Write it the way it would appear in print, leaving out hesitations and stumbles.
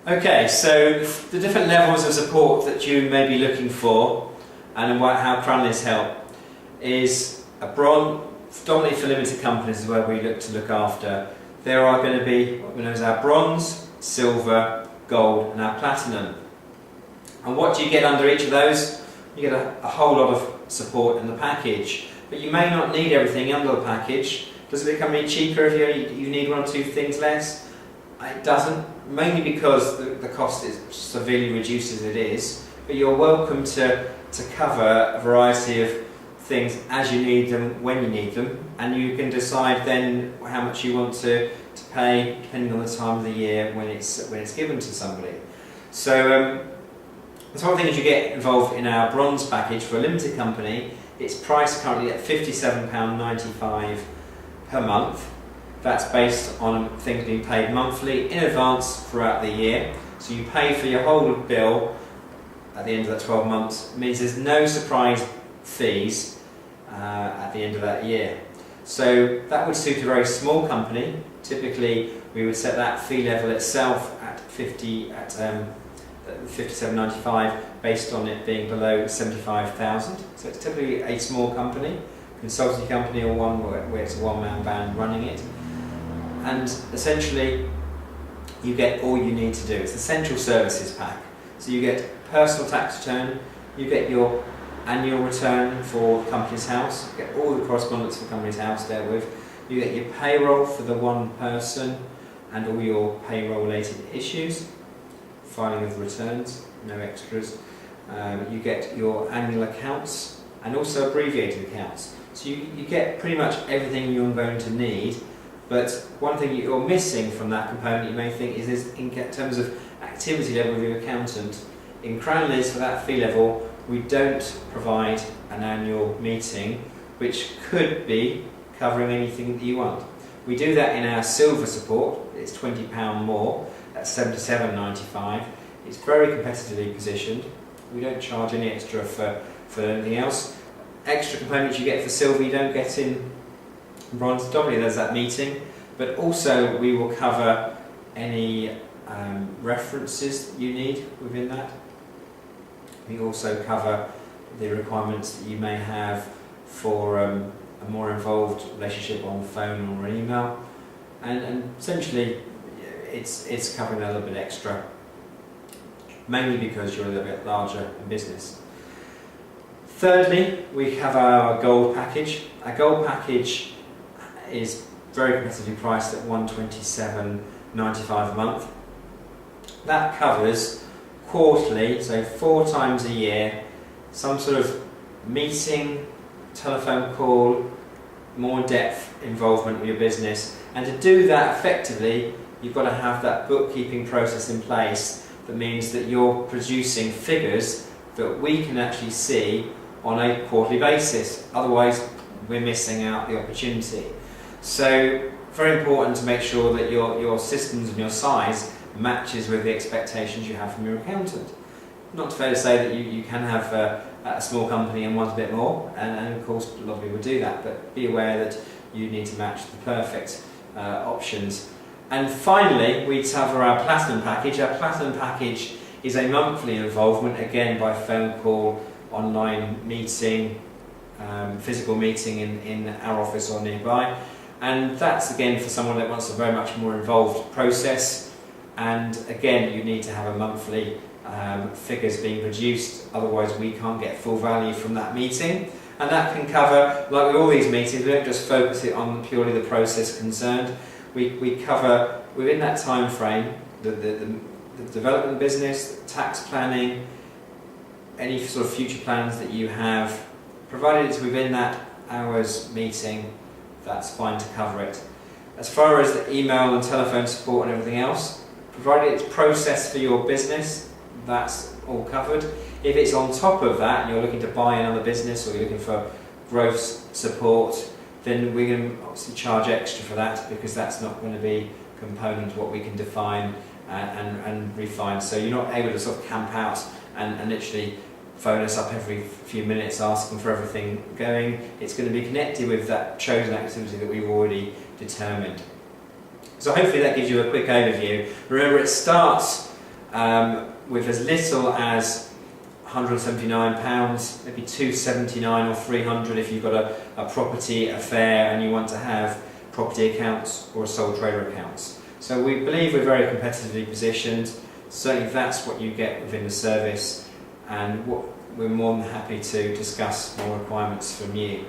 Okay, so the different levels of support that you may be looking for and how Cranleys help is a bronze, predominantly for limited companies is where we look after. There are going to be what we know as our bronze, silver, gold and our platinum. And what do you get under each of those? You get a whole lot of support in the package, but you may not need everything under the package. Does it become any cheaper if you need one or two things less? It doesn't, mainly because the cost is severely reduced as it is, but you're welcome to cover a variety of things as you need them, when you need them, and you can decide then how much you want to pay depending on the time of the year when it's given to somebody. So the sort of things you get involved in our bronze package for a limited company, it's priced currently at £57.95 per month. That's based on things being paid monthly in advance throughout the year. So you pay for your whole bill at the end of that 12 months. It means there's no surprise fees at the end of that year. So that would suit a very small company. Typically we would set that fee level itself at £57.95 based on it being below 75,000. So it's typically a small company, consultancy company, or one where it's a one-man band running it. And essentially you get all you need to do. It's essential services pack. So you get personal tax return, you get your annual return for the company's house, you get all the correspondence for the company's house dealt with, you get your payroll for the one person and all your payroll related issues, filing of returns, no extras. You get your annual accounts and also abbreviated accounts. So you get pretty much everything you're going to need. But one thing you're missing from that component, you may think, is in terms of activity level with your accountant. In Cranleys, for that fee level, we don't provide an annual meeting, which could be covering anything that you want. We do that in our silver support. It's £20 more, that's £77.95. It's very competitively positioned. We don't charge any extra for anything else. Extra components you get for silver you don't get in bronze. Predominantly there's that meeting, but also we will cover any references that you need within that. We also cover the requirements that you may have for a more involved relationship on the phone or an email, and essentially it's covering a little bit extra, mainly because you're a little bit larger in business. Thirdly, we have our gold package. Our gold package is very competitively priced at £127.95 a month. That covers quarterly, so 4 times a year, some sort of meeting, telephone call, more depth involvement with your business. And to do that effectively, you've got to have that bookkeeping process in place. That means that you're producing figures that we can actually see on a quarterly basis. Otherwise, we're missing out the opportunity. So, very important to make sure that your systems and your size matches with the expectations you have from your accountant. Not fair to say that you can have a small company and want a bit more, and of course a lot of people do that, but be aware that you need to match the perfect options. And finally, we cover our platinum package. Our platinum package is a monthly involvement, again by phone call, online meeting, physical meeting in our office or nearby. And that's again for someone that wants a very much more involved process. And again, you need to have a monthly figures being produced, otherwise we can't get full value from that meeting. And that can cover, like with all these meetings, we don't just focus it on purely the process concerned. We cover within that time frame the development business, tax planning, any sort of future plans that you have. Provided it's within that hour's meeting, that's fine to cover it. As far as the email and telephone support and everything else, provided it's processed for your business, that's all covered. If it's on top of that and you're looking to buy another business or you're looking for growth support, then we're going to obviously charge extra for that, because that's not going to be a component of what we can define and refine. So you're not able to sort of camp out and literally phone us up every few minutes asking for everything going. It's going to be connected with that chosen activity that we've already determined. So hopefully that gives you a quick overview. Remember, it starts with as little as £179, maybe £279 or £300 if you've got a property affair and you want to have property accounts or a sole trader accounts. So we believe we're very competitively positioned. Certainly that's what you get within the service, and we're more than happy to discuss more requirements from you.